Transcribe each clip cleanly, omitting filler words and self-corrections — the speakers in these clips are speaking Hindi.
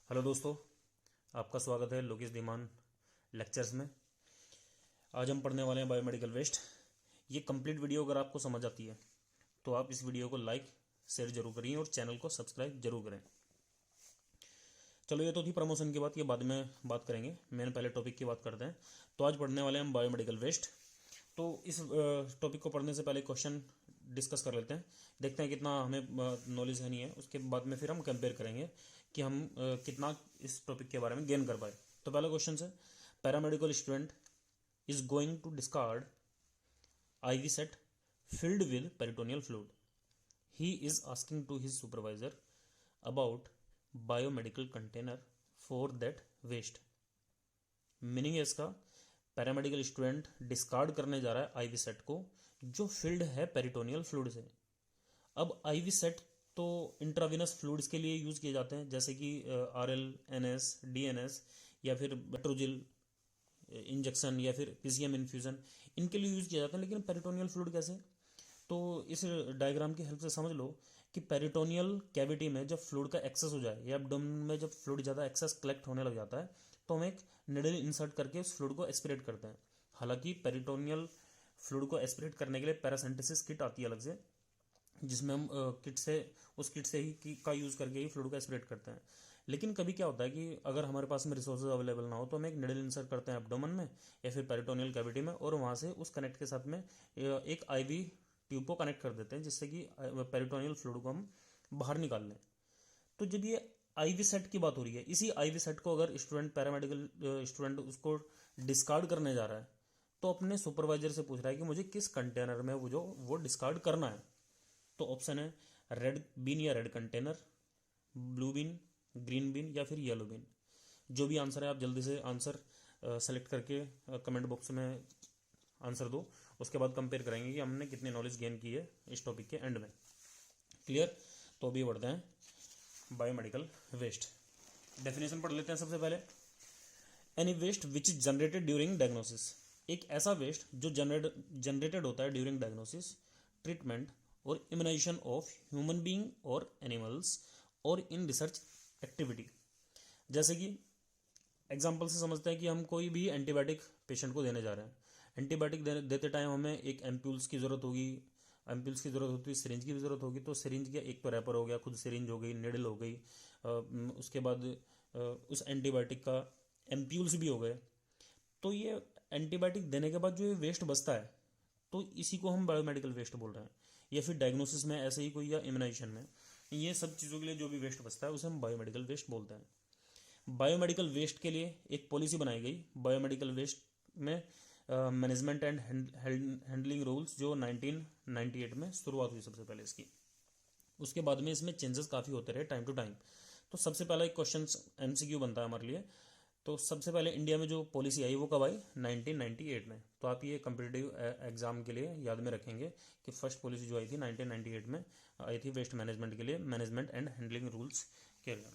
हेलो दोस्तों, आपका स्वागत है लोकेश धीमान लेक्चर्स में। आज हम पढ़ने वाले हैं बायोमेडिकल वेस्ट। ये कंप्लीट वीडियो अगर आपको समझ आती है तो आप इस वीडियो को लाइक शेयर जरूर करिए और चैनल को सब्सक्राइब जरूर करें। चलो, ये तो थी प्रमोशन की बात, ये बाद में बात करेंगे। मेन पहले टॉपिक की बात करते हैं। तो आज पढ़ने वाले हैं हम बायोमेडिकल वेस्ट। तो इस टॉपिक को पढ़ने से पहले क्वेश्चन डिस्कस कर लेते हैं, देखते हैं कितना हमें नॉलेज है नहीं है। उसके बाद में फिर हम कंपेयर करेंगे कि हम कितना इस टॉपिक के बारे में गेन कर पाए। तो पहला क्वेश्चन है, paramedical student is going to discard IV set filled with peritoneal fluid. He is asking to his supervisor about biomedical container for that waste. Meaning है इसका, पैरामेडिकल स्टूडेंट डिस्कार्ड करने जा रहा है आईवी सेट को जो फिल्ड है पेरिटोनियल फ्लूइड से। अब आईवी सेट तो इंट्राविनस फ्लूइड्स के लिए यूज किए जाते हैं, जैसे कि RL, NS, DNS या फिर मेट्रोजिल इंजेक्शन या फिर PCM इन्फ्यूजन, इनके लिए यूज किया जाता है। लेकिन पेरिटोनियल फ्लूइड कैसे? तो इस डायग्राम की हेल्प से समझ लो कि पेरिटोनियल कैविटी में जब फ्लूइड का एक्सेस हो जाए या एब्डोमेन में जब फ्लूइड ज़्यादा एक्सेस कलेक्ट होने लग जाता है तो हम एक निडल इंसर्ट करके उस फ्लूइड को एस्पिरेट करते हैं। हालांकि पेरिटोनियल फ्लूइड को एस्पिरेट करने के लिए पैरासिंथेसिस किट आती है अलग से, जिसमें हम उस किट से ही का यूज़ करके ही फ्लूइड को एस्पिरेट करते हैं। लेकिन कभी क्या होता है कि अगर हमारे पास में रिसोर्सेज अवेलेबल ना हो तो हम एक निडल इंसर्ट करते हैं एब्डोमेन में या फिर पेरिटोनियल कैविटी में, और वहाँ से उस कनेक्ट के साथ में एक IV ट्यूब को कनेक्ट कर देते हैं, जिससे कि पेरिटोनियल फ्लूइड को हम बाहर निकाल लें। तो जब ये आईवी सेट की बात हो रही है, इसी आईवी सेट को अगर स्टूडेंट पैरामेडिकल स्टूडेंट उसको डिस्कार्ड करने जा रहा है तो अपने सुपरवाइजर से पूछ रहा है कि मुझे किस कंटेनर में वो डिस्कार्ड करना है। तो ऑप्शन है रेड बीन या red container, blue bin, green bin या फिर येलो बीन। जो भी आंसर है आप जल्दी से आंसर सेलेक्ट करके कमेंट बॉक्स में आंसर दो। उसके बाद कंपेयर करेंगे कि हमने कितनी नॉलेज गेन की है इस टॉपिक के एंड में। क्लियर? तो अभी बढ़ते हैं बायोमेडिकल वेस्ट। डेफिनेशन पढ़ लेते हैं सबसे पहले। Any waste which is generated during diagnosis, एक ऐसा वेस्ट जो जनरेटेड होता है ड्यूरिंग डायग्नोसिस, ट्रीटमेंट और इम्यूनाइजेशन ऑफ ह्यूमन बीइंग और एनिमल्स और इन रिसर्च एक्टिविटी। जैसे कि एग्जाम्पल से समझते हैं कि हम कोई भी एंटीबायोटिक पेशेंट को देने जा रहे हैं। एंटीबायोटिक देते टाइम हमें एक एम्प्यूल्स की ज़रूरत होगी, एम्प्यूल्स की ज़रूरत होती है, सिरिंज की भी ज़रूरत होगी। तो सिरिंज का एक तो रैपर हो गया, खुद सिरिंज हो गई, निडल हो गई, उसके बाद उस एंटीबायोटिक का एम्प्यूल्स भी हो गए। तो ये एंटीबायोटिक देने के बाद जो ये वेस्ट बचता है तो इसी को हम बायोमेडिकल वेस्ट बोल रहे हैं। या फिर डायग्नोसिस में ऐसे ही कोई, या इम्यूनाइजेशन में, ये सब चीज़ों के लिए जो भी वेस्ट बचता है उसे हम बायोमेडिकल वेस्ट बोलते हैं। बायोमेडिकल वेस्ट के लिए एक पॉलिसी बनाई गई बायोमेडिकल वेस्ट में मैनेजमेंट एंड हैंडलिंग रूल्स, जो 1998 में शुरुआत हुई सबसे पहले इसकी। उसके बाद में इसमें चेंजेस काफ़ी होते रहे टाइम टू टाइम। तो सबसे पहला एक क्वेश्चन MCQ बनता है हमारे लिए। तो सबसे पहले इंडिया में जो पॉलिसी आई वो कब आई? 1998 में। तो आप ये कम्पिटिटिव एग्जाम के लिए याद में रखेंगे कि फर्स्ट पॉलिसी जो आई थी 1998 में आई थी वेस्ट मैनेजमेंट के लिए, मैनेजमेंट एंड हैंडलिंग रूल्स के लिए।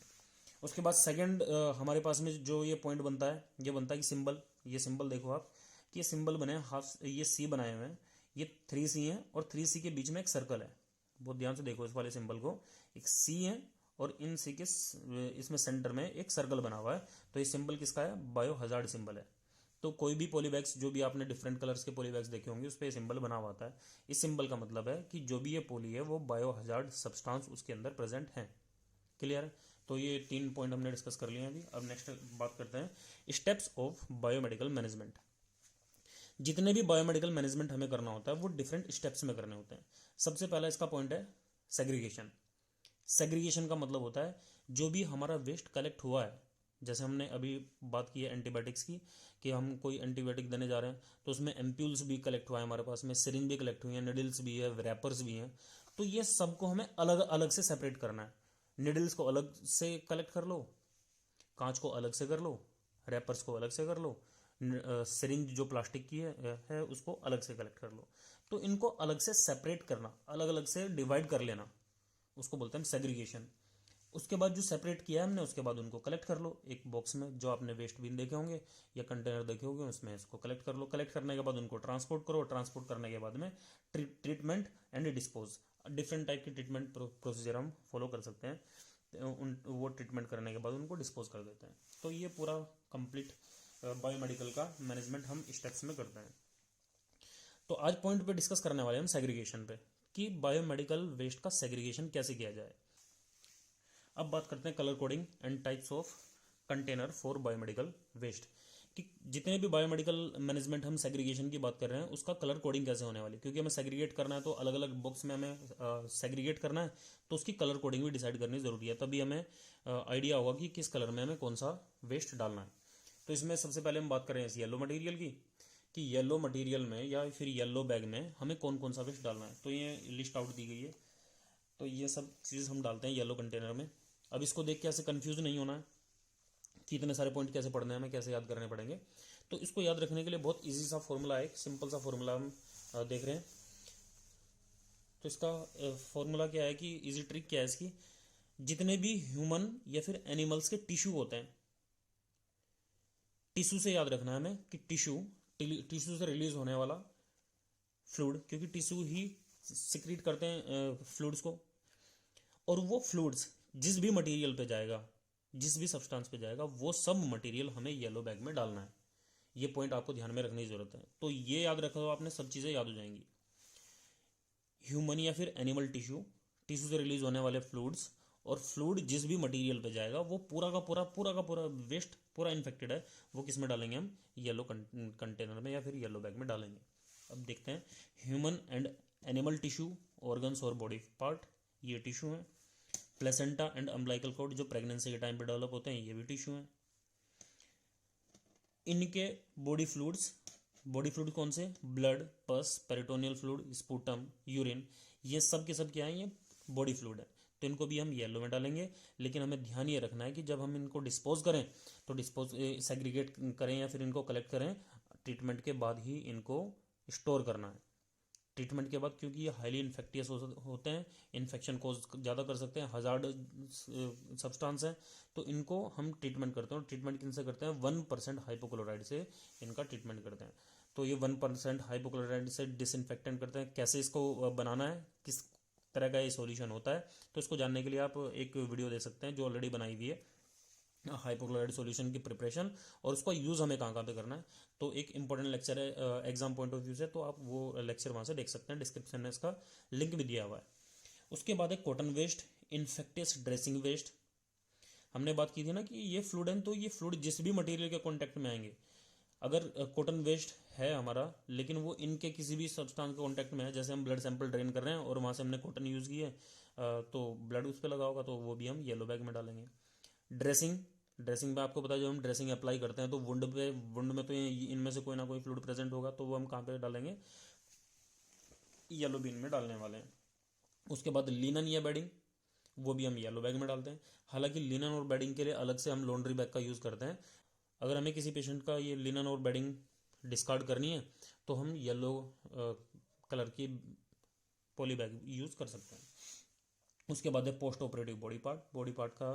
उसके बाद सेकंड हमारे पास में जो ये पॉइंट बनता है, ये बनता है कि सिंबल। ये सिंबल देखो आप कि ये सिंबल बने हाफ, ये C बनाए हुए हैं, ये 3C है और 3C के बीच में एक सर्कल है। बहुत ध्यान से देखो इस वाले सिंबल को, एक C है और इन C के इसमें सेंटर में एक सर्कल बना हुआ है। तो ये सिंबल किसका है? बायो हजार्ड सिंबल है। तो कोई भी पॉलीबैग्स, जो भी आपने डिफरेंट कलर्स के पॉलीबैग्स देखे होंगे, उस पर सिंबल बना हुआ आता है। इस सिंबल का मतलब है कि जो भी ये पॉली है वो बायो हजार्ड सब्सटेंस उसके अंदर प्रेजेंट है। क्लियर है? तो ये 3 पॉइंट हमने डिस्कस कर लिए हैं अभी। अब नेक्स्ट बात करते हैं स्टेप्स ऑफ बायोमेडिकल मैनेजमेंट। जितने भी बायोमेडिकल मैनेजमेंट हमें करना होता है वो डिफरेंट स्टेप्स में करने होते हैं। सबसे पहला इसका पॉइंट है सेग्रीगेशन। सेग्रीगेशन का मतलब होता है जो भी हमारा वेस्ट कलेक्ट हुआ है, जैसे हमने अभी बात की है एंटीबायोटिक्स की, कि हम कोई एंटीबायोटिक देने जा रहे हैं तो उसमें एम्प्यूल्स भी कलेक्ट हुआ है हमारे पास में, सिरिंज भी कलेक्ट हुई है, निडल्स भी है, रैपर्स भी हैं। तो ये सबको हमें अलग अलग से सेपरेट करना है। निडल्स को अलग से कलेक्ट कर लो, कांच को अलग से कर लो, रैपर्स को अलग से कर लो, सिरिंज जो प्लास्टिक की है उसको अलग से कलेक्ट कर लो। तो इनको अलग से सेपरेट करना, अलग अलग से डिवाइड कर लेना, उसको बोलते हैं सेग्रीगेशन। उसके बाद जो सेपरेट किया है हमने, उसके बाद उनको कलेक्ट कर लो एक बॉक्स में, जो आपने वेस्ट बिन देखे होंगे या कंटेनर देखे होंगे उसमें इसको कलेक्ट कर लो। कलेक्ट करने के बाद उनको ट्रांसपोर्ट करो, ट्रांसपोर्ट करने के बाद में treatment and dispose, different type की ट्रीटमेंट प्रोसीजर हम फॉलो कर सकते हैं। वो ट्रीटमेंट करने के बाद उनको डिस्पोज कर देते हैं। तो ये पूरा कंप्लीट बायोमेडिकल का मैनेजमेंट हम स्टेप्स में करते हैं। तो आज पॉइंट पे डिस्कस करने वाले हैं हम सेग्रीगेशन पे, कि बायोमेडिकल वेस्ट का सेग्रीगेशन कैसे किया जाए। अब बात करते हैं colour coding and types of container for biomedical waste, कि जितने भी बायोमेडिकल मैनेजमेंट हम सेग्रीगेशन की बात कर रहे हैं उसका कलर कोडिंग कैसे होने वाली, क्योंकि हमें सेग्रीगेट करना है तो अलग अलग बॉक्स में हमें सेग्रीगेट करना है, तो उसकी कलर कोडिंग भी डिसाइड करनी ज़रूरी है, तभी हमें आइडिया होगा कि किस कलर में हमें कौन सा वेस्ट डालना है। तो इसमें सबसे पहले हम बात करें इस येलो मटेरियल की, कि येलो मटेरियल में या फिर येलो बैग में हमें कौन कौन सा वेस्ट डालना है। तो ये लिस्ट आउट दी गई है, तो ये सब चीज़ हम डालते हैं येलो कंटेनर में। अब इसको देख के ऐसे कंफ्यूज नहीं होना है कि इतने सारे पॉइंट कैसे पढ़ने हैं, हमें कैसे याद करने पड़ेंगे। तो इसको याद रखने के लिए बहुत इजी सा फॉर्मूला है, एक सिंपल सा फॉर्मूला हम देख रहे हैं। तो इसका फॉर्मूला क्या है, कि इजी ट्रिक क्या है इसकी, जितने भी ह्यूमन या फिर एनिमल्स के टिश्यू होते हैं, टिश्यू से याद रखना है हमें कि टिश्यू से रिलीज होने वाला फ्लूइड, क्योंकि टिश्यू ही सिक्रीट करते हैं फ्लूइड्स को, और वो फ्लूइड्स जिस भी मटेरियल पे जाएगा, जिस भी सब्सटेंस पे जाएगा, वो सब मटेरियल हमें येलो बैग में डालना है। ये पॉइंट आपको ध्यान में रखने की जरूरत है। तो ये याद रखो, आपने सब चीज़ें याद हो जाएंगी। ह्यूमन या फिर एनिमल टिश्यू से रिलीज होने वाले फ्लूइड्स, और फ्लूइड जिस भी मटेरियल पे जाएगा वो पूरा का पूरा वेस्ट पूरा इन्फेक्टेड है, वो किस में डालेंगे हम, येलो कंटेनर में या फिर येलो बैग में डालेंगे। अब देखते हैं human and animal tissue, organs और बॉडी पार्ट, ये टिश्यू हैं। प्लेसेंटा एंड अम्बिलिकल कॉर्ड जो प्रेगनेंसी के टाइम पे डेवलप होते हैं, ये भी टिश्यू हैं। इनके बॉडी फ्लूइड कौन से, ब्लड, पस, पेरिटोनियल फ्लूइड, स्पूटम, यूरिन, ये सब के सब क्या है, ये बॉडी फ्लूइड है। तो इनको भी हम येलो में डालेंगे, लेकिन हमें ध्यान ये रखना है कि जब हम इनको डिस्पोज करें तो सेग्रीगेट करें या फिर इनको कलेक्ट करें, ट्रीटमेंट के बाद ही इनको स्टोर करना है। ट्रीटमेंट के बाद, क्योंकि ये हाईली इन्फेक्टियस होते हैं, इन्फेक्शन कोज ज़्यादा कर सकते हैं, हजार्ड सब्सटेंस है, तो इनको हम ट्रीटमेंट करते हैं। और ट्रीटमेंट किनसे करते हैं, 1% हाइपोक्लोराइड से इनका ट्रीटमेंट करते हैं। तो ये 1% हाइपोक्लोराइड से डिसइंफेक्टेंट करते हैं। कैसे इसको बनाना है, किस तरह का ये सॉल्यूशन होता है, तो इसको जानने के लिए आप एक वीडियो दे सकते हैं जो ऑलरेडी बनाई हुई है, हाइपोक्लोराइड सॉल्यूशन की प्रिपरेशन, और उसका यूज़ हमें कहाँ पे करना है। तो एक इंपॉर्टेंट लेक्चर है एग्जाम पॉइंट ऑफ व्यू से, तो आप वो लेक्चर वहाँ से देख सकते हैं, डिस्क्रिप्शन में इसका लिंक भी दिया हुआ है। उसके बाद है cotton waste, infectious dressing waste. हमने बात की थी ना कि ये फ्लूइड है, तो ये फ्लूइड जिस भी मटेरियल के कॉन्टैक्ट में आएंगे, अगर कॉटन वेस्ट है हमारा, लेकिन वो इनके किसी भी सब्सटेंस के कॉन्टैक्ट में है, जैसे हम ब्लड सैंपल ड्रेन कर रहे हैं और वहाँ से हमने कॉटन यूज़ की है, तो ब्लड उस पर लगा होगा, तो वो भी हम येलो बैग में डालेंगे। ड्रेसिंग में आपको पता है, जब हम ड्रेसिंग अप्लाई करते हैं तो वुंड में तो इनमें से कोई ना कोई फ्लूइड प्रेजेंट होगा, तो वो हम कहाँ पे डालेंगे, येलो बीन में डालने वाले हैं। उसके बाद लिनन या बेडिंग, वो भी हम येलो बैग में डालते हैं। हालांकि लिनन और बेडिंग के लिए अलग से हम लॉन्ड्री बैग का यूज़ करते हैं। अगर हमें किसी पेशेंट का ये लिनन और बेडिंग डिस्कार्ड करनी है तो हम येलो कलर की पॉली बैग यूज़ कर सकते हैं। उसके बाद है पोस्ट ऑपरेटिव बॉडी पार्ट का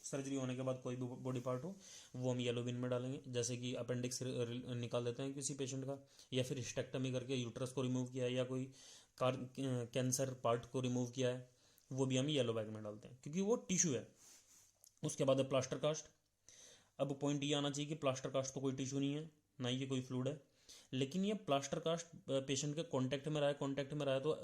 सर्जरी होने के बाद कोई भी बॉडी पार्ट हो, वो हम येलो बिन में डालेंगे। जैसे कि अपेंडिक्स निकाल देते हैं किसी पेशेंट का, या फिर हिस्टेक्टमी करके यूट्रस को रिमूव किया है, या कोई कैंसर पार्ट को रिमूव किया है, वो भी हम येलो बैग में डालते हैं, क्योंकि वो टिश्यू है। उसके बाद है प्लास्टर कास्ट। अब पॉइंट ये आना चाहिए कि प्लास्टर कास्ट तो कोई टिश्यू नहीं है, ना ही कोई फ्लूइड है, लेकिन ये प्लास्टर कास्ट पेशेंट के कांटेक्ट में रहा है तो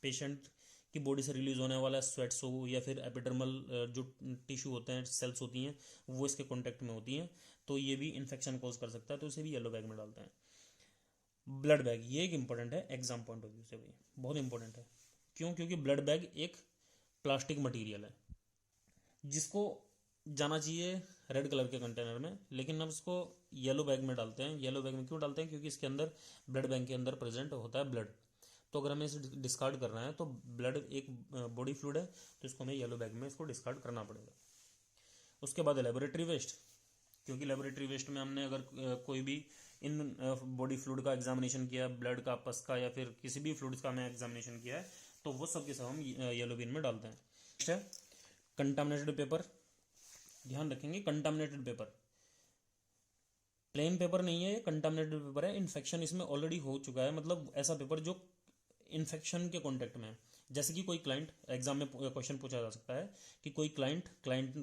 पेशेंट की बॉडी से रिलीज होने वाला स्वेट्स हो, या फिर एपिडर्मल जो टिश्यू होते हैं, सेल्स होती हैं, वो इसके कांटेक्ट में होती हैं, तो ये भी इन्फेक्शन कॉज कर सकता है, तो इसे भी येलो बैग में डालते हैं। ब्लड बैग, ये एक इंपॉर्टेंट है एग्जाम पॉइंट ऑफ व्यू से, भाई बहुत इंपॉर्टेंट है। क्यों, क्योंकि ब्लड बैग एक प्लास्टिक मटीरियल है जिसको जाना चाहिए रेड कलर के कंटेनर में, लेकिन हम इसको येलो बैग में डालते हैं। येलो बैग में क्यों डालते हैं, क्योंकि इसके अंदर ब्लड बैंक के अंदर प्रेजेंट होता है ब्लड, तो अगर हमें इसे डिस्कार्ड करना है तो ब्लड एक बॉडी फ्लूइड है, तो इसको हमें येलो बैग में इसको डिस्कार्ड करना पड़ेगा। उसके बाद लेबोरेटरी वेस्ट, क्योंकि लेबोरेटरी वेस्ट में हमने अगर कोई भी इन बॉडी फ्लूइड का एग्जामिनेशन किया, ब्लड का, पस का, या फिर किसी भी फ्लूइड्स का हमें एग्जामिनेशन किया है, तो वो सब के सब हम येलो बिन में डालते हैं। नेक्स्ट है कंटामिनेटेड पेपर। ध्यान रखेंगे, कंटामिनेटेड पेपर प्लेन पेपर नहीं है, ये कंटामिनेटेड पेपर है। इन्फेक्शन इसमें ऑलरेडी हो चुका है, मतलब ऐसा पेपर जो इन्फेक्शन के कॉन्टेक्ट में, जैसे कि कोई क्लाइंट, एग्जाम में क्वेश्चन पूछा जा सकता है कि कोई क्लाइंट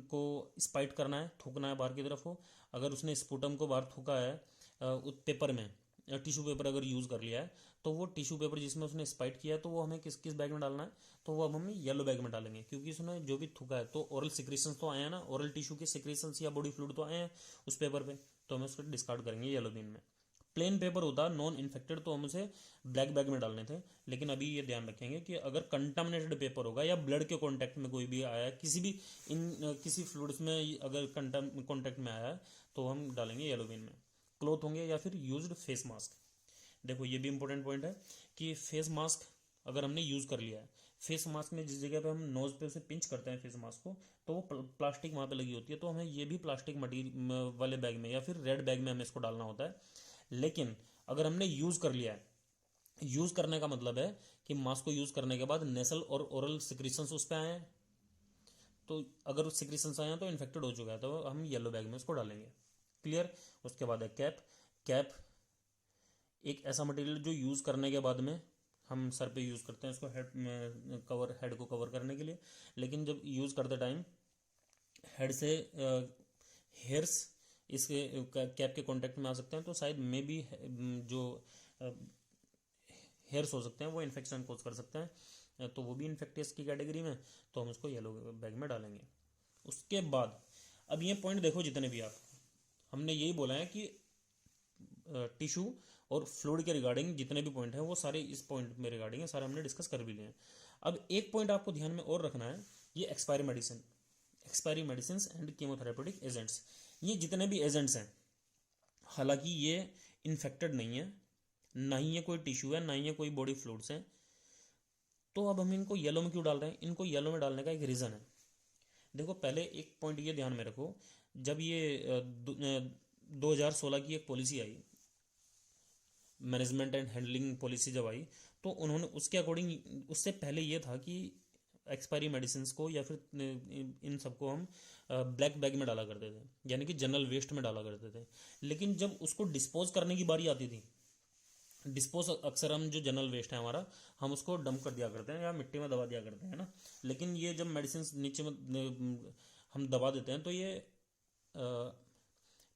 को स्पाइट करना है, थूकना है बाहर की तरफ हो, अगर उसने स्पुटम को बाहर थूका है उस पेपर में, टिश्यू पेपर अगर यूज़ कर लिया है, तो वो टिश्यू पेपर जिसमें उसने स्पाइट किया है तो वो हमें किस किस बैग में डालना है, तो वो अब हमें येलो बैग में डालेंगे, क्योंकि उसने जो भी थूका है तो ओरल सिक्रेशंस तो आए हैं ना, ओरल टिश्यू के सिक्रेशंस या बॉडी फ्लूइड तो आए हैं उस पेपर पे, तो हमें उसको डिस्कार्ड करेंगे येलो बिन में। प्लेन पेपर होता नॉन इन्फेक्टेड तो हम उसे ब्लैक बैग में डालने थे, लेकिन अभी ये ध्यान रखेंगे कि अगर कंटामिनेटेड पेपर होगा या ब्लड के कांटेक्ट में कोई भी आया है, किसी फ्लूइड्स में अगर कांटेक्ट में आया है तो हम डालेंगे येलो बिन में। क्लोथ होंगे या फिर यूज्ड फेस मास्क। देखो ये भी इंपॉर्टेंट पॉइंट है कि फेस मास्क अगर हमने यूज़ कर लिया है, फेस मास्क में जिस जगह पे हम नोज पे उसे पिंच करते हैं फेस मास्क को, तो वो प्लास्टिक वहाँ पे लगी होती है, तो हमें ये भी प्लास्टिक मटीरियल वाले बैग में या फिर रेड बैग में हमें इसको डालना होता है। लेकिन अगर हमने यूज़ कर लिया है, यूज़ करने का मतलब है कि मास्क को यूज़ करने के बाद नेसल और ओरल सिक्रीशंस उस पर आए हैं, तो अगर उस सिक्रीशंस आए हैं तो इन्फेक्टेड हो चुका है, तो हम येलो बैग में उसको डालेंगे। क्लियर। उसके बाद है कैप। कैप एक ऐसा मटेरियल जो यूज़ करने के बाद में हम सर पे यूज़ करते हैं इसको, हेड को कवर करने के लिए, लेकिन जब यूज़ करते टाइम हेड से हेयर्स इसके कैप के कांटेक्ट में आ सकते हैं, तो शायद मे बी जो हेयर्स हो सकते हैं वो इन्फेक्शन कोज कर सकते हैं, तो वो भी इन्फेक्टियस की कैटेगरी में, तो हम उसको येलो बैग में डालेंगे। उसके बाद अब ये पॉइंट देखो, जितने भी आप, हमने यही बोला है कि टिश्यू और फ्लूइड के रिगार्डिंग जितने भी पॉइंट हैं वो सारे इस पॉइंट में रिगार्डिंग है, सारे हमने डिस्कस कर भी लिए हैं। अब एक पॉइंट आपको ध्यान में और रखना है, ये expiry medicine and chemotherapeutic agents. ये जितने भी एजेंट्स हैं, हालांकि ये इन्फेक्टेड नहीं है, ना ही ये कोई टिश्यू है, ना ही ये कोई बॉडी फ्लूइड्स हैं, तो अब हम इनको येलो में क्यों डाल रहे हैं? इनको येलो में डालने का एक रीज़न है। देखो पहले एक पॉइंट ये ध्यान में रखो, जब ये 2016 की एक policy I, management and handling policy जब आई, तो उन्होंने उसके अकॉर्डिंग, उससे पहले ये था कि एक्सपायरी मेडिसिन को या फिर इन सबको हम ब्लैक बैग में डाला करते थे, यानी कि जनरल वेस्ट में डाला करते थे। लेकिन जब उसको डिस्पोज करने की बारी आती थी, डिस्पोज अक्सर हम जो जनरल वेस्ट है हमारा, हम उसको डंप कर दिया करते हैं या मिट्टी में दबा दिया करते हैं ना, लेकिन ये जब मेडिसिन नीचे में हम दबा देते हैं तो ये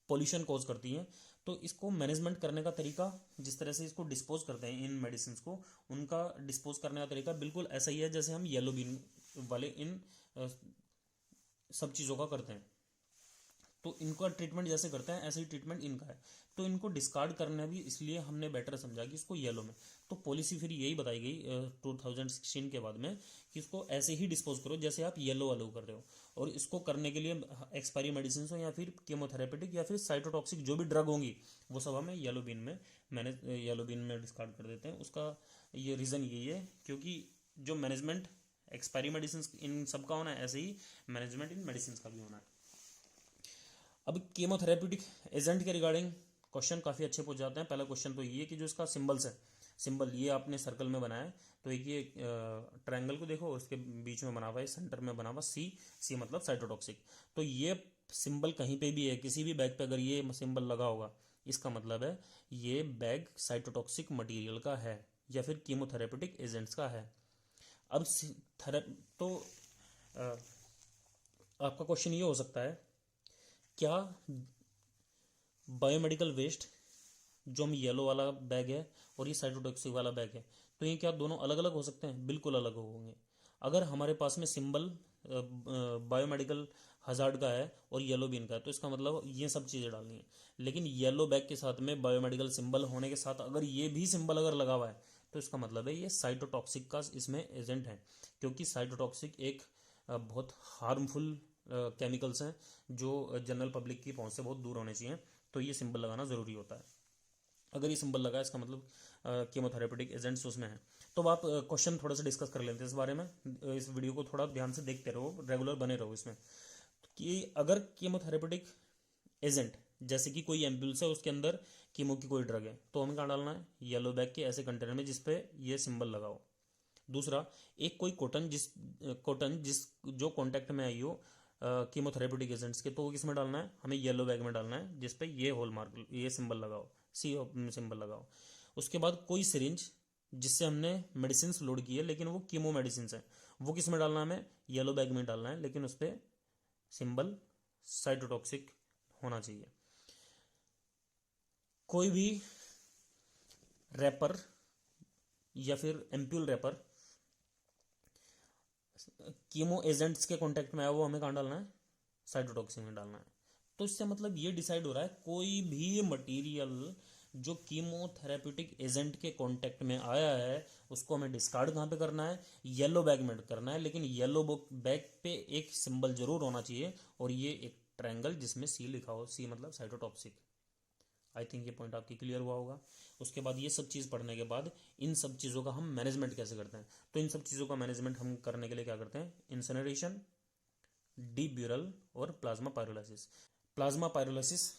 पोल्यूशन कॉज करती हैं। तो इसको मैनेजमेंट करने का तरीका, जिस तरह से इसको डिस्पोज करते हैं इन मेडिसिन को, उनका डिस्पोज करने का तरीका बिल्कुल ऐसा ही है जैसे हम येलो बीन वाले इन सब चीज़ों का करते हैं। तो इनका ट्रीटमेंट जैसे करते हैं ऐसे ही ट्रीटमेंट इनका है, तो इनको डिस्कार्ड करना भी इसलिए हमने बेटर समझा कि इसको येलो में। तो पॉलिसी फिर यही बताई गई 2016 के बाद में कि इसको ऐसे ही डिस्पोज करो जैसे आप येलो वाले कर रहे हो, और इसको करने के लिए एक्सपायरी मेडिसिन हो या फिर कीमोथेरेपेटिक या फिर साइटोटॉक्सिक जो भी ड्रग होंगी वो सब हमें येलो बिन में डिस्कार्ड कर देते हैं। उसका ये रीज़न यही है क्योंकि जो मैनेजमेंट एक्सपायरी मेडिसिन इन सब का होना है, ऐसे ही मैनेजमेंट इन मेडिसिन का भी होना है। अब कीमोथेरेप्यूटिक एजेंट के रिगार्डिंग क्वेश्चन काफ़ी अच्छे पूछ जाते हैं। पहला क्वेश्चन तो ये कि जो इसका सिंबल्स है, सिंबल ये आपने सर्कल में बनाया है, तो एक ये ट्रायंगल को देखो, उसके बीच में बना हुआ है, सेंटर में बना हुआ सी मतलब साइटोटॉक्सिक। तो ये सिंबल कहीं पे भी है, किसी भी बैग पे अगर ये सिंबल लगा होगा, इसका मतलब है ये बैग साइटोटॉक्सिक मटीरियल का है या फिर कीमोथेरेप्यूटिक एजेंट्स का है। अब तो आपका क्वेश्चन ये हो सकता है, क्या बायोमेडिकल वेस्ट जो हम येलो वाला बैग है और ये साइटोटॉक्सिक वाला बैग है, तो ये क्या दोनों अलग अलग हो सकते हैं? बिल्कुल अलग होंगे। अगर हमारे पास में सिंबल बायोमेडिकल हजार्ड का है और येलो बीन का है, तो इसका मतलब ये सब चीज़ें डालनी है। लेकिन येलो बैग के साथ में बायोमेडिकल सिंबल होने के साथ अगर ये भी सिंबल अगर लगा हुआ है, तो इसका मतलब है ये साइटोटॉक्सिक का इसमें एजेंट है, क्योंकि साइटोटॉक्सिक एक बहुत हार्मफुल केमिकल्स हैं जो जनरल पब्लिक की पहुंच से बहुत दूर होने चाहिए, तो ये सिंबल लगाना ज़रूरी होता है। अगर ये सिंबल लगा इसका मतलब कीमोथेरेपेटिक एजेंट्स उसमें हैं। तो आप क्वेश्चन थोड़ा सा डिस्कस कर लेते हैं इस बारे में। इस वीडियो को थोड़ा ध्यान से देखते रहो, रेगुलर बने रहो इसमें, कि अगर कीमोथेरेपेटिक एजेंट जैसे कि कोई एम्ब्यूल्स है उसके अंदर कीमो की कोई ड्रग है, तो हमें कहाँ डालना है? येलो बैग के ऐसे कंटेनर में जिसपे ये सिंबल लगा हो। दूसरा, एक कोई कॉटन जिस जो कॉन्टैक्ट में आई हो कीमोथेरेपेटिक एजेंट्स के, तो वो किस में डालना है? हमें येलो बैग में डालना है जिसपे ये हॉल मार्क, ये सिंबल लगाओ, सी सिंबल लगाओ। उसके बाद कोई सिरिंज जिससे हमने मेडिसिन लोड की है, लेकिन वो कीमो मेडिसिन है, वो किस में डालना है, हमें येलो बैग में डालना है, लेकिन उस पर सिंबल साइटोटॉक्सिक होना चाहिए। कोई भी रैपर या फिर एम्प्यूल रैपर कीमो एजेंट्स के कांटेक्ट में आया, वो हमें कहाँ डालना है, साइटोटॉक्सिक में डालना है। तो इससे मतलब ये डिसाइड हो रहा है कोई भी मटेरियल जो कीमोथेरेप्यूटिक एजेंट के कांटेक्ट में आया है उसको हमें डिस्कार्ड कहाँ पे करना है, येलो बैग में करना है। लेकिन येलो बैग पे एक सिंबल जरूर होना चाहिए, और ये एक ट्रायंगल जिसमें सी लिखा हो, सी मतलब साइटोटॉक्सिक। आई थिंक ये पॉइंट आपकी क्लियर हुआ होगा। उसके बाद ये सब चीज़ पढ़ने के बाद इन सब चीज़ों का हम मैनेजमेंट कैसे करते हैं, तो इन सब चीज़ों का मैनेजमेंट हम करने के लिए क्या करते हैं, इंसिनरेशन, डीब्यूरल और प्लाज्मा पायरोलाइसिस। प्लाज्मा पायरोलाइसिस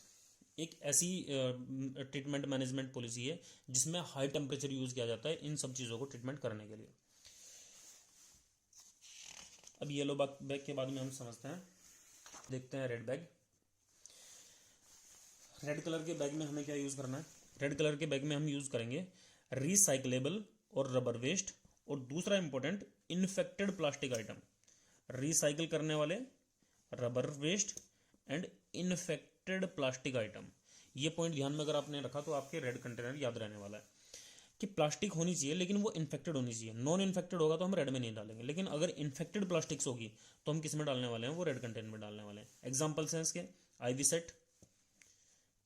एक ऐसी ट्रीटमेंट मैनेजमेंट पॉलिसी है जिसमें हाई टेम्परेचर यूज किया जाता है इन सब चीज़ों को ट्रीटमेंट करने के लिए। अब येलो बैग के बाद में हम समझते हैं, देखते हैं रेड बैग। रेड कलर के बैग में हमें क्या यूज़ करना है, रेड कलर के बैग में हम यूज़ करेंगे रिसाइक्लेबल और रबर वेस्ट, और दूसरा important infected plastic item, recycle करने वाले rubber waste and infected plastic item. ये पॉइंट ध्यान में अगर आपने रखा तो आपके रेड कंटेनर याद रहने वाला है कि प्लास्टिक होनी चाहिए लेकिन वो इन्फेक्टेड होनी चाहिए। नॉन इन्फेक्टेड होगा तो हम रेड में नहीं डालेंगे, लेकिन अगर इन्फेक्टेड प्लास्टिक्स होगी तो हम किस में डालने वाले हैं, वो रेड कंटेनर में डालने वाले हैं। एग्जाम्पल्स हैं इसके, IV set,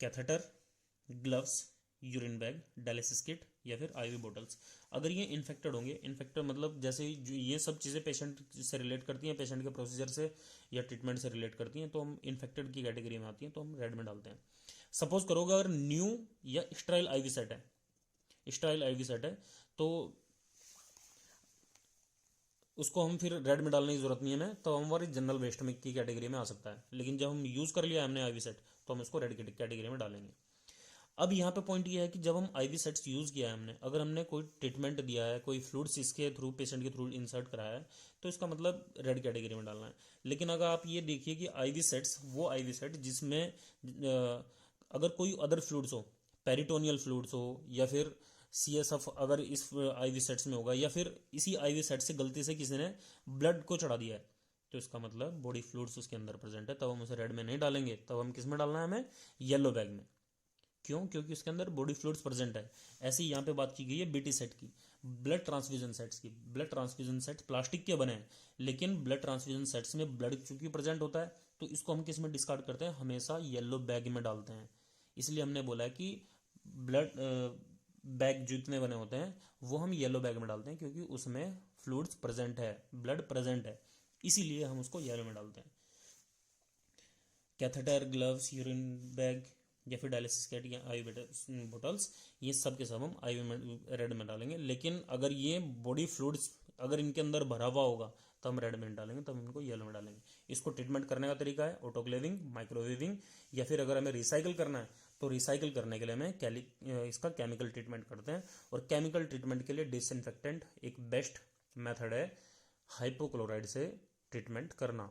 catheter, gloves, urine bag, dialysis kit या फिर आईवी बोटल्स। अगर ये इन्फेक्टेड होंगे, इन्फेक्टेड मतलब जैसे ये सब चीज़ें पेशेंट से रिलेट करती हैं, पेशेंट के प्रोसीजर से या ट्रीटमेंट से रिलेट करती हैं, तो हम इन्फेक्टेड की कैटेगरी में आती हैं, तो हम रेड में डालते हैं। सपोज करोगे अगर न्यू या स्टाइल आईवी सेट है, स्टाइल आईवी सेट है, तो उसको हम फिर रेड में डालने की जरूरत नहीं है हमें, तो हमारी जनरल वेस्ट में की कैटेगरी में आ सकता है। लेकिन जब हम यूज़ कर लिया हमने आईवी सेट, तो हम इसको रेड कैटेगरी में डालेंगे। अब यहाँ पे पॉइंट ये है कि जब हम आईवी सेट्स यूज़ किया है हमने, अगर हमने कोई ट्रीटमेंट दिया है, कोई फ्लूइड्स इसके थ्रू, पेशेंट के थ्रू इंसर्ट कराया है, तो इसका मतलब रेड कैटेगरी में डालना है। लेकिन अगर आप ये देखिए कि आईवी सेट्स, वो आईवी सेट जिसमें अगर कोई अदर फ्लूइड्स हो, पेरिटोनियल फ्लूइड्स हो या फिर सीएसएफ अगर इस आईवी सेट्स में होगा, या फिर इसी आईवी सेट से गलती से किसी ने ब्लड को चढ़ा दिया है, तो इसका मतलब बॉडी फ्लूइड्स उसके अंदर प्रेजेंट है, तब हम उसे रेड में नहीं डालेंगे, तब हम किस में डालना है, हमें येलो बैग में। क्यों, क्योंकि उसके अंदर बॉडी फ्लूइड्स प्रेजेंट है। ऐसे ही यहाँ पे बात की गई है बीटी सेट की, ब्लड ट्रांसफ्यूजन सेट्स की। ब्लड ट्रांसफ्यूजन सेट्स प्लास्टिक के बने हैं, लेकिन ब्लड ट्रांसफ्यूजन सेट्स में ब्लड चूंकि प्रेजेंट होता है, तो इसको हम किस में डिस्कार्ड करते हैं, हमेशा येलो बैग में डालते हैं। इसलिए हमने बोला है कि ब्लड बैग जितने बने होते हैं वो हम येलो बैग में डालते हैं, क्योंकि उसमें फ्लूइड्स प्रेजेंट है, ब्लड प्रेजेंट है, इसीलिए हम उसको येलो में डालते हैं। कैथेटर, ग्लव्स, यूरिन बैग या फिर डायलिसिस किट या आई बोटल्स, ये सब के सब हम आई में रेड में डालेंगे। लेकिन अगर ये बॉडी फ्लूइड्स अगर इनके अंदर भरा हुआ होगा तो हम रेड में डालेंगे, तब इनको येलो में डालेंगे। इसको ट्रीटमेंट करने का तरीका है ऑटोक्लेविंग, माइक्रोवेविंग, या फिर अगर हमें रिसाइकिल करना है तो रिसाइकिल करने के लिए हमें इसका केमिकल ट्रीटमेंट करते हैं। और केमिकल ट्रीटमेंट के लिए डिसइंफेक्टेंट एक बेस्ट मेथड है, हाइपोक्लोराइड से ट्रीटमेंट करना।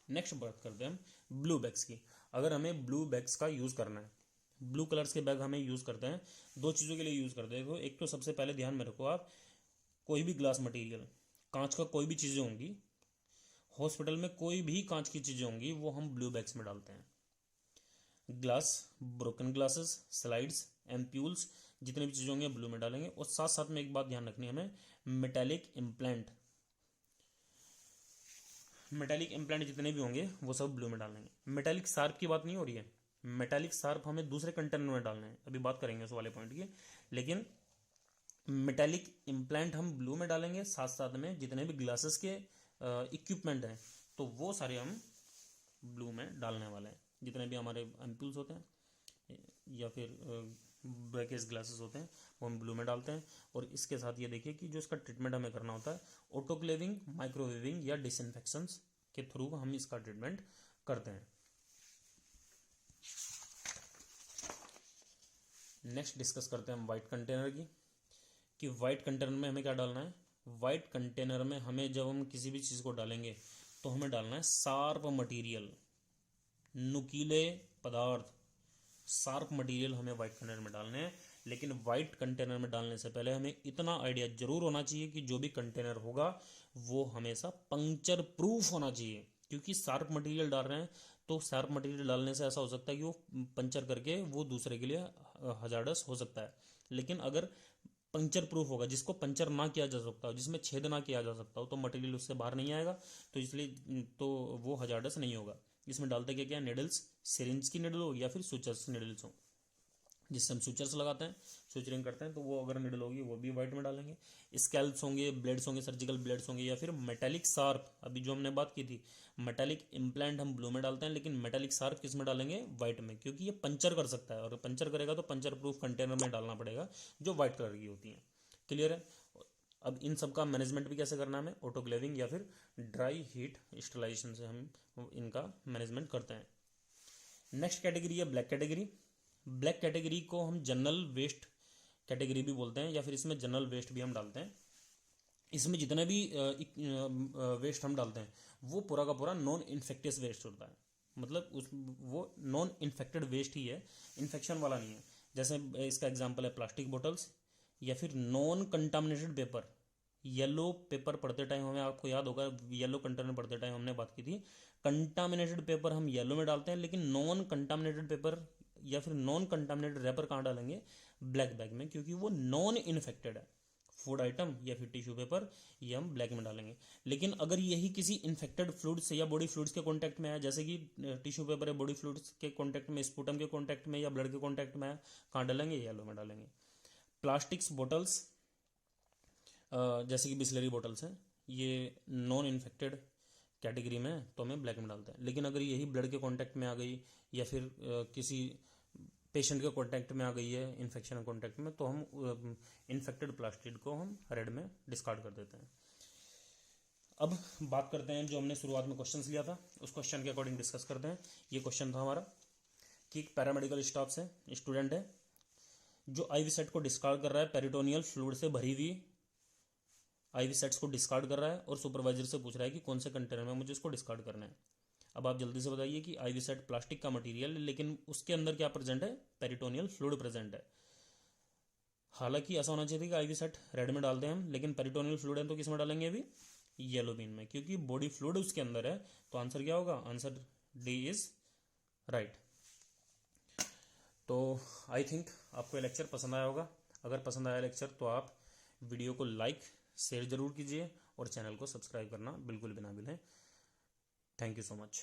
नेक्स्ट बात करते हैं हम ब्लू बैग्स की। अगर हमें ब्लू बैग्स का यूज़ करना है, ब्लू कलर्स के बैग हमें यूज़ करते हैं, दो चीज़ों के लिए यूज़ करते हैं। तो एक तो सबसे पहले ध्यान में रखो आप, कोई भी ग्लास मटेरियल, कांच का कोई भी चीज़ें होंगी, हॉस्पिटल में कोई भी कांच की चीज़ें होंगी, वो हम ब्लू बैग्स में डालते हैं। Glass, broken glasses, slides, ampoules, जितने भी चीज़ें होंगी ब्लू में डालेंगे। और साथ साथ में एक बात ध्यान रखनी है हमें, मेटेलिक इम्प्लांट, मेटेलिक इम्प्लांट जितने भी होंगे वो सब ब्लू में डालेंगे। मेटेलिक शार्प की बात नहीं हो रही है, मेटेलिक शार्प हमें दूसरे कंटेनर में डालना है, अभी बात करेंगे उस वाले पॉइंट की। लेकिन मेटेलिक इम्प्लांट हम ब्लू में डालेंगे, साथ साथ में जितने भी ग्लासेस के इक्विपमेंट हैं तो वो सारे हम ब्लू में डालने वाले हैं। जितने भी हमारे एम्पूल्स होते हैं या फिर ब्रैकेज ग्लासेस होते हैं वो हम ब्लू में डालते हैं। और इसके साथ ये देखिए कि जो इसका ट्रीटमेंट हमें करना होता है, ऑटोक्लेविंग, माइक्रोवेविंग या डिसइंफेक्शंस के थ्रू हम इसका ट्रीटमेंट करते हैं। नेक्स्ट डिस्कस करते हैं हम वाइट कंटेनर की, कि वाइट कंटेनर में हमें क्या डालना है। वाइट कंटेनर में हमें जब हम किसी भी चीज़ को डालेंगे तो हमें डालना है शार्प मटेरियल, नुकीले पदार्थ, शार्प मटेरियल हमें वाइट कंटेनर में डालने हैं। लेकिन वाइट कंटेनर में डालने से पहले हमें इतना आइडिया जरूर होना चाहिए कि जो भी कंटेनर होगा वो हमेशा पंक्चर प्रूफ होना चाहिए, क्योंकि शार्प मटेरियल डाल रहे हैं तो शार्प मटेरियल डालने से ऐसा हो सकता है कि वो पंचर करके वो दूसरे के लिए हजार्डस हो सकता है। लेकिन अगर पंक्चर प्रूफ होगा, जिसको पंचर ना किया जा सकता हो, जिसमें छेद ना किया जा सकता हो, तो मटेरियल उससे बाहर नहीं आएगा, तो इसलिए तो वो हजार्डस नहीं होगा। इसमें डालते क्या क्या निडल्स, सिरिंज की निडल हो या फिर सुचर्स निडल्स हो, जिससे हम सुचर्स लगाते हैं, सुचरिंग करते हैं, तो वो अगर निडल होगी वो भी वाइट में डालेंगे। स्कैल्प्स होंगे, ब्लेड्स होंगे, सर्जिकल ब्लेड्स होंगे, या फिर मेटालिक शार्प, अभी जो हमने बात की थी मेटालिक इम्प्लांट हम ब्लू में डालते हैं, लेकिन मेटालिक शार्प किस में डालेंगे, वाइट में, क्योंकि ये पंचर कर सकता है, और पंचर करेगा तो पंचर प्रूफ कंटेनर में डालना पड़ेगा जो वाइट कलर की होती है। क्लियर है। अब इन सब का मैनेजमेंट भी कैसे करना है, हमें ऑटोक्लेविंग या फिर ड्राई हीट स्टरलाइजेशन से हम इनका मैनेजमेंट करते हैं। नेक्स्ट कैटेगरी है ब्लैक कैटेगरी। ब्लैक कैटेगरी को हम जनरल वेस्ट कैटेगरी भी बोलते हैं, या फिर इसमें जनरल वेस्ट भी हम डालते हैं। इसमें जितने भी वेस्ट हम डालते हैं वो पूरा का पूरा नॉन इन्फेक्टियस वेस्ट होता है, मतलब उस वो नॉन इन्फेक्टेड वेस्ट ही है, इन्फेक्शन वाला नहीं है। जैसे इसका एग्जांपल है प्लास्टिक बोटल्स, या फिर non contaminated paper. Yellow paper पढ़ते टाइम हमें, आपको याद होगा येलो कंटेनर पढ़ते टाइम हमने बात की थी, कंटामिनेटेड पेपर हम येलो में डालते हैं, लेकिन नॉन कंटामिनेटेड पेपर या फिर नॉन कंटामिनेटेड रैपर कहाँ डालेंगे, ब्लैक बैग में, क्योंकि वो नॉन इन्फेक्टेड है। फूड आइटम या फिर टिश्यू पेपर ये हम ब्लैक में डालेंगे। लेकिन अगर यही किसी इन्फेक्टेड फ्लूइड्स या बॉडी फ्लूइड्स के कांटेक्ट में है, जैसे कि टिश्यू पेपर है बॉडी फ्लूइड्स के कांटेक्ट में, स्पूटम के कांटेक्ट में या ब्लड के कांटेक्ट में है, कहाँ डालेंगे, येलो में डालेंगे। प्लास्टिक्स बोटल्स जैसे कि बिस्लरी बोटल्स हैं, ये नॉन इन्फेक्टेड कैटेगरी में है, तो हमें ब्लैक में डालते हैं। लेकिन अगर यही ब्लड के कांटेक्ट में आ गई या फिर किसी पेशेंट के कांटेक्ट में आ गई है, इन्फेक्शन कांटेक्ट में, तो हम इन्फेक्टेड प्लास्टिक को हम रेड में डिस्कार्ड कर देते हैं। अब बात करते हैं जो हमने शुरुआत में क्वेश्चन लिया था, उस क्वेश्चन के अकॉर्डिंग डिस्कस करते हैं। ये क्वेश्चन था हमारा कि एक पैरामेडिकल स्टाफ से स्टूडेंट है जो आईवी सेट को डिस्कार्ड कर रहा है, पेरिटोनियल फ्लूइड से भरी हुई आईवी सेट्स को डिस्कार्ड कर रहा है, और सुपरवाइजर से पूछ रहा है कि कौन से कंटेनर में मुझे इसको डिस्कार्ड करना है। अब आप जल्दी से बताइए कि आईवी सेट प्लास्टिक का मटेरियल है, लेकिन उसके अंदर क्या प्रेजेंट है, पेरिटोनियल फ्लूइड प्रेजेंट है। हालांकि ऐसा होना चाहिए कि आईवी सेट रेड में डालते हैं हम, लेकिन पेरिटोनियल फ्लूइड है तो किस में डालेंगे, अभी येलो बीन में, क्योंकि बॉडी फ्लूइड उसके अंदर है। तो आंसर क्या होगा, आंसर डी इज राइट। तो आई थिंक आपको ये लेक्चर पसंद आया होगा। अगर पसंद आया लेक्चर तो आप वीडियो को लाइक शेयर जरूर कीजिए, और चैनल को सब्सक्राइब करना बिल्कुल भी ना भूलें। Thank you so much.